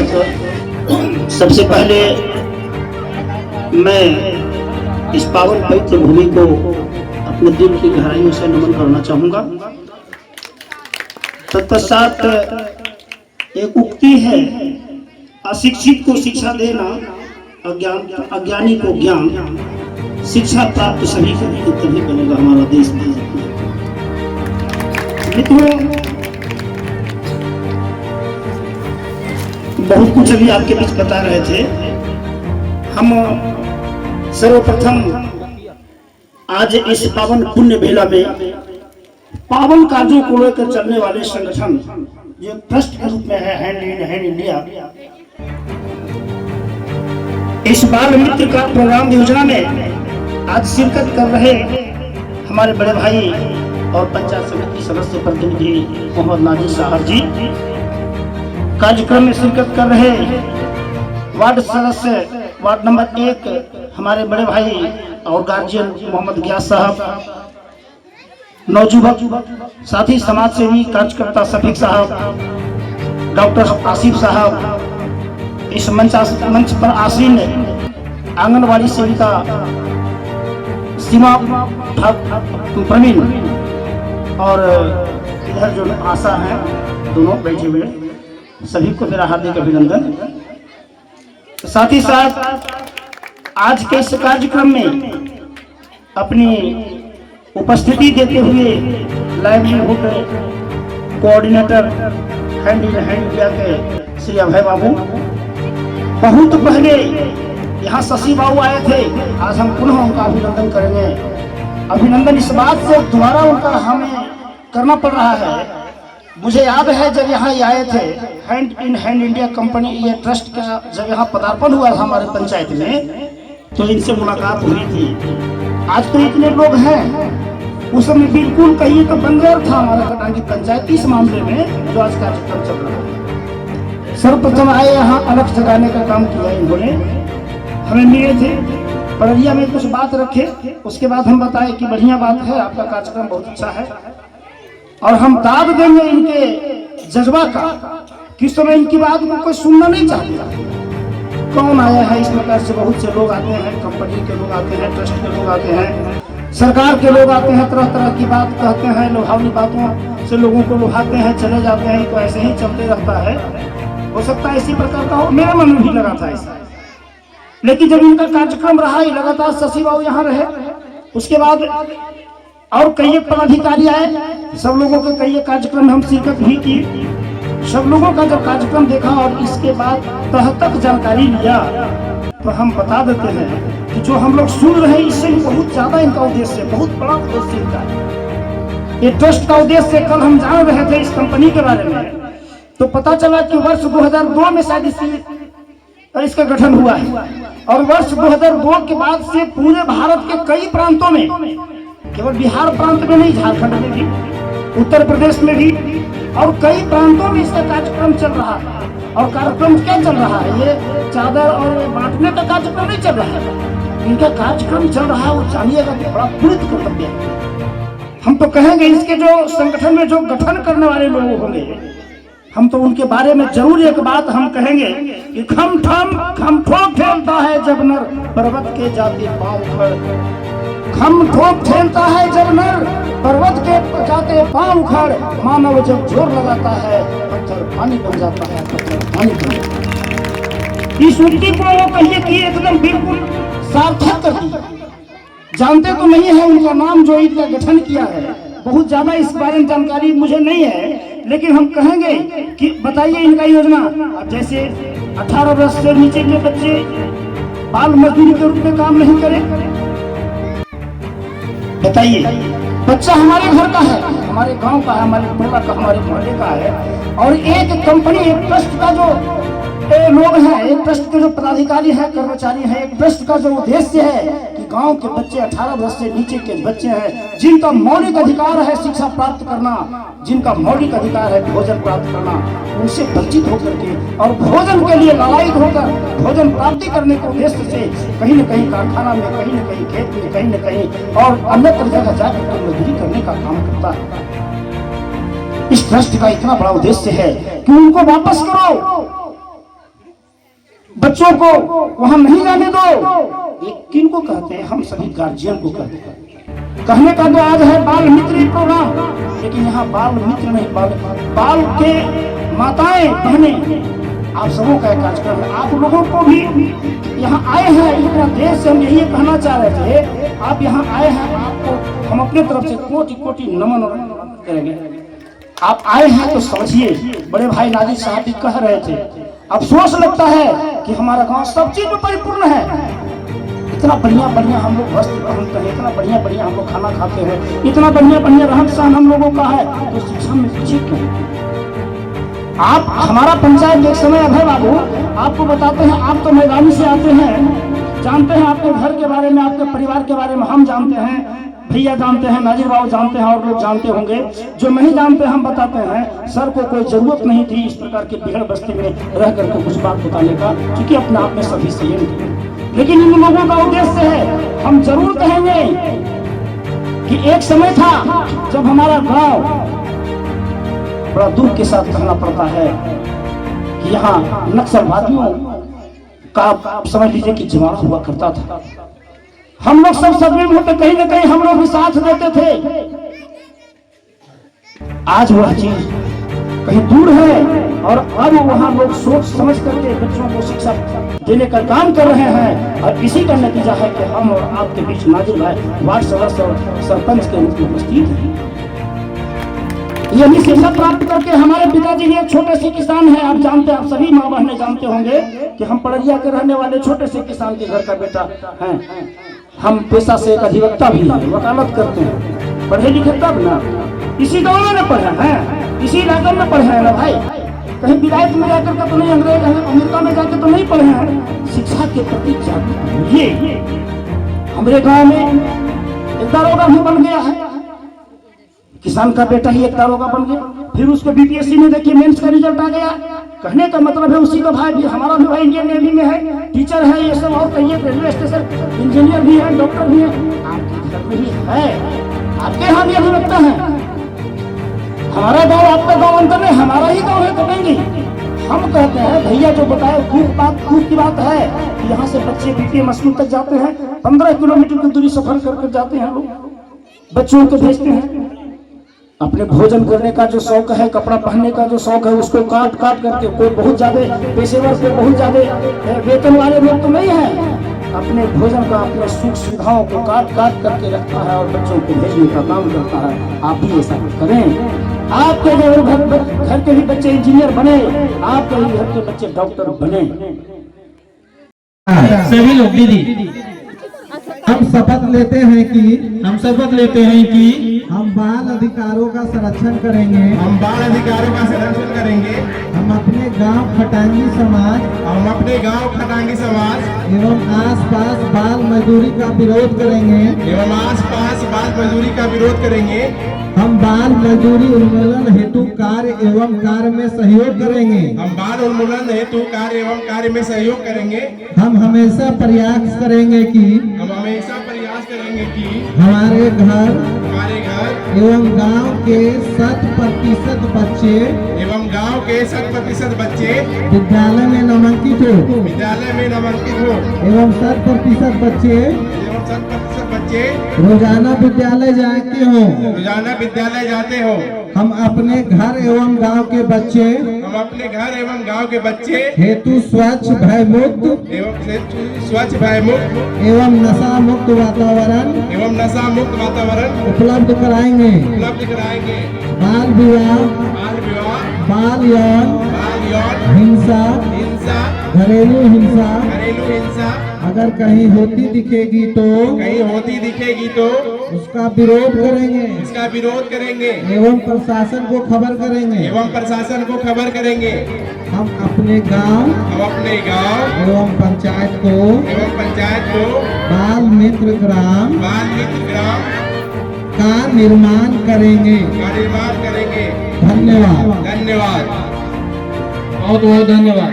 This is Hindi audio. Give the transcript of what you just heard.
दर्शक, सबसे पहले मैं इस पावन पवित्र भूमि को अपने दिल की गहराइयों से नमन करना चाहूंगा। तत्पश्चात एक उक्ति है, अशिक्षित को शिक्षा देना, अज्ञानी को ज्ञान, शिक्षा प्राप्त सभी को तभी बनेगा हमारा देश। मित्रों, बहुत कुछ अभी आपके बीच बता रहे थे। हम सर्वप्रथम आज इस पावन पुण्य बेला में पावन कार्यों को लेकर चलने वाले संगठन जो ट्रस्ट के रूप में है हैंड इन हैंड इंडिया, इस बाल मित्र का प्रोग्राम योजना में आज शिरकत कर रहे हमारे बड़े भाई और पंचायत समिति सदस्य प्रतिनिधि मोहम्मद नाजिर साहब जी, कार्यक्रम में शिरकत कर रहे वार्ड सदस्य वार्ड नंबर 1 हमारे बड़े भाई और गार्जियन मोहम्मद गियास साहब, नौजुवक साथी समाज सेवी कार्यकर्ता सफीक साहब, डॉक्टर आसिफ साहब, इस मंच पर आसीन आंगनवाड़ी सेविका सीमा प्रवीण और इधर जो आशा है दोनों बैठे हुए, सभी को मेरा हार्दिक अभिनंदन। साथ ही साथ आज के इस कार्यक्रम में अपनी उपस्थिति देते हुए livelihood coordinator hand in hand India के श्री अभय बाबू, बहुत पहले यहाँ शशि बाबू आए थे, आज हम पुनः उनका अभिनंदन करेंगे। अभिनंदन इस बात से दोबारा उनका हमें करना पड़ रहा है। मुझे याद है जब यहाँ आए थे hand in hand India company, ये ट्रस्ट का जब यहाँ पदार्पण हुआ था हमारे पंचायत में, तो इनसे मुलाकात हुई थी। आज तो इतने लोग हैं, उस समय बिल्कुल कहिए तो बंजर था हमारा कटांगी पंचायत इस मामले में जो आज कार्यक्रम चल रहा है। सर्वप्रथम आए यहाँ अलग जगाने का काम किया इन्होंने, हमें मिले थे पड़रिया में कुछ बात रखे, उसके बाद हम बताए कि बढ़िया बात है, आपका कार्यक्रम बहुत अच्छा है और हम दाद देंगे इनके जज्बा का। किस समय इनकी बात को कोई सुनना नहीं चाहता। कौन आया है इस प्रकार से, बहुत से लोग आते हैं, कंपनी के लोग आते हैं, ट्रस्ट के लोग आते हैं, सरकार के लोग आते हैं, तरह तरह की बात कहते हैं, लुभावनी बातों से लोगों को लुभाते हैं, चले जाते हैं, तो ऐसे ही चलते रहता है। हो सकता है इसी प्रकार का हो, मेरे मन में भी लगा था ऐसा। लेकिन जब इनका कार्यक्रम रहा लगातार, शशि बाबू यहाँ रहे, उसके बाद और कई पदाधिकारी आए, सब लोगों के कई कार्यक्रम में हम शिरकत भी की। सब लोगों का जब कार्यक्रम देखा और इसके बाद तह तक जानकारी लिया, तो हम बता देते हैं कि जो हम लोग सुन रहे हैं इससे बहुत ज्यादा इनका उद्देश्य, बहुत बड़ा उद्देश्य इनका है। ये ट्रस्ट का उद्देश्य कल हम जान रहे थे इस कंपनी के बारे में, तो पता चला कि वर्ष 2002 में शायद इसका गठन हुआ है और वर्ष 2002 के बाद से पूरे भारत के कई प्रांतों में, केवल बिहार प्रांत में नहीं, झारखंड में भी, उत्तर प्रदेश में भी और कई प्रांतों में इसका कार्यक्रम चल रहा है। और कार्यक्रम क्या चल रहा है, ये चादर और बांटने का कार्यक्रम नहीं चल रहा है, इनका कार्यक्रम चल रहा है, वो जानिएगा कि बड़ा पुण्य कर्तव्य है। हम तो कहेंगे इसके जो संगठन में जो गठन करने वाले लोग होंगे, हम तो उनके बारे में जरूर एक बात हम कहेंगे कि खम ठोक ठेलता है जब नर पर्वत के जाते पांव उखड़, खम ठोक ठेलता है जब नर पर्वत के जाते पांव उखड़, मानव जब जोर लगाता है पत्थर पानी बन जाता है, पत्थर पानी बन जाता है। इस उक्ति को कहिए कि एकदम बिल्कुल सार्थक कर दी। जानते तो नहीं है उनका नाम जो इनका गठन किया है, बहुत ज्यादा इस बारे में जानकारी मुझे नहीं है, लेकिन हम कहेंगे कि बताइए इनका योजना। अब जैसे 18 वर्ष से नीचे के बच्चे बाल मजदूरी के रूप में काम नहीं करें, बताइए, बच्चा हमारे घर का है, हमारे गांव का है, हमारे टोला का, हमारे मोहल्ले का है, और एक कंपनी, एक ट्रस्ट का जो लोग हैं, एक ट्रस्ट के जो पदाधिकारी हैं, कर्मचारी हैं, एक ट्रस्ट का जो उद्देश्य है कि गांव के बच्चे 18 वर्ष से नीचे के बच्चे हैं जिनका मौलिक अधिकार है शिक्षा प्राप्त करना, जिनका मौलिक अधिकार है भोजन प्राप्त करना, उनसे वंचित होकर के और भोजन के लिए लालायित होकर भोजन प्राप्ति करने के उद्देश्य से कहीं न कहीं कारखाना में, कहीं न कहीं खेत में, कहीं न कहीं और अन्यत्र जगह जाकर के मजदूरी करने का काम करता है। इस ट्रस्ट का इतना बड़ा उद्देश्य है कि उनको वापस करो, बच्चों को वहां नहीं जाने दो। ये किनको कहते हैं? हम सभी गार्जियन को कहते हैं। कहने का तो आज है बाल मित्र प्रोग्राम, लेकिन यहाँ बाल मित्र नहीं, बाल के माताएं बहनें आप सबों का कार्यक्रम है। आप लोगों को भी यहाँ आए हैं इतना देर से, हम यही कहना चाह रहे थे, आप यहाँ आए हैं, आपको हम अपने तरफ से कोटि कोटि नमन करेंगे। आप आए हैं तो समझिए, बड़े भाई नाजिर साहब भी कह रहे थे, अफसोस लगता है कि हमारा गांव सब चीज में परिपूर्ण है। इतना बढ़िया बढ़िया हम लोग वस्त्र पहनते हैं, इतना बढ़िया बढ़िया हम लोग खाना खाते हैं, इतना बढ़िया बढ़िया रहन सहन हम लोगों का है, तो शिक्षा में पीछे क्यों? आप हमारा पंचायत एक समय अभय बाबू आपको बताते हैं, आप तो मैदानी से आते हैं, जानते हैं आपके घर के बारे में, आपके परिवार के बारे में हम जानते हैं, भैया जानते हैं, नाजिर बाबू जानते हैं, और लोग जानते होंगे। जो नहीं जानते हम बताते हैं। सर को कोई जरूरत नहीं थी इस प्रकार के बिगड़ बस्ती में रह करके कुछ बात बताने का, क्योंकि अपने आप में सभी संयम थे। लेकिन इन लोगों का उद्देश्य है, हम जरूर कहेंगे कि एक समय था जब हमारा गांव, बड़ा दुख के साथ कहना पड़ता है कि यहाँ नक्सलवादियों का समझ लीजिए कि जमाना हुआ करता था। हम लोग सब सदमे होते, कहीं ना कहीं हम लोग भी साथ देते थे। आज वह चीज कहीं दूर है, और अब वहां लोग सोच समझ करके बच्चों को शिक्षा देने का काम कर रहे हैं। और इसी का नतीजा है कि हम और आपके बीच नाजिर भाई वार्ड सदस्य और सरपंच के रूप में उपस्थित हैं। यही शिक्षा प्राप्त करके हमारे पिताजी भी एक छोटे से किसान हैं। आप जानते हैं, आप सभी माँ बहने जानते होंगे कि हम पड़रिया के रहने वाले छोटे से किसान के घर का बेटा हैं। हम पेशा से एक अधिवक्ता भी हैं, वकालत करते हैं, पढ़े लिखे तब ना, इसी गाँव में न पढ़े हैं, इसी इलाके में पढ़े हैं ना भाई, कहीं विलायत में जाकर के तो नहीं, अंग्रेज अमेरिका में जाकर तो नहीं पढ़े हैं। शिक्षा के प्रति जागरूक ये हमारे गांव में एक दारोगा भी बन गया है, किसान का बेटा ही एक दारोगा बन गया। फिर उसको बीपीएससी में देखिए मेंस का रिजल्ट आ गया। कहने का मतलब है उसी का भाई भी, हमारा भी भाई इंडियन नेवी में है, टीचर है, ये सब, और कहिए रेलवे स्टेशन इंजीनियर भी है, डॉक्टर भी है। आपके घर में भी है, आपके यहाँ भी अधिवक्ता है। हमारा गांव आपका गांव अंतर नहीं, हमारा ही गांव है कटेंगे। हम कहते हैं भैया जो बताए खूब की बात है कि यहाँ से बच्चे बीपीएम स्कूल तक जाते हैं, 15 किलोमीटर की दूरी सफर कर जाते हैं लोग, बच्चों को भेजते हैं। अपने भोजन करने का जो शौक है, कपड़ा पहनने का जो शौक है, उसको काट काट करके, कोई बहुत ज्यादा पेशेवर, कोई बहुत ज्यादा वेतन वाले लोग तो नहीं है, अपने भोजन का, अपने सुख सुविधाओं को काट काट करके रखता है और बच्चों को भेजने का काम करता है। आप भी ऐसा करें। आपके घर के भी बच्चे इंजीनियर बने, आपके भी घर के बच्चे डॉक्टर बने। सभी लोग दीदी हम शपथ लेते हैं कि हम बाल अधिकारों का संरक्षण करेंगे। हम अपने गांव खटांगी समाज एवं आसपास बाल मजदूरी का विरोध करेंगे। हम बाल मजदूरी उन्मूलन हेतु कार्य एवं कार्य में सहयोग करेंगे। हम हमेशा प्रयास करेंगे कि हमारे घर एवं गांव के 100% बच्चे विद्यालय में नामांकित हो एवं 100% बच्चे रोजाना विद्यालय जाते हो। हम अपने घर एवं गांव के बच्चे हेतु स्वच्छ भय मुक्त एवं नशा मुक्त वातावरण उपलब्ध कराएंगे। बाल विवाह, बाल यौन हिंसा, घरेलू हिंसा अगर कहीं होती दिखेगी तो उसका विरोध करेंगे एवं प्रशासन को खबर करेंगे। हम अपने गांव एवं पंचायत को बाल मित्र ग्राम का निर्माण करेंगे। धन्यवाद। बहुत बहुत धन्यवाद।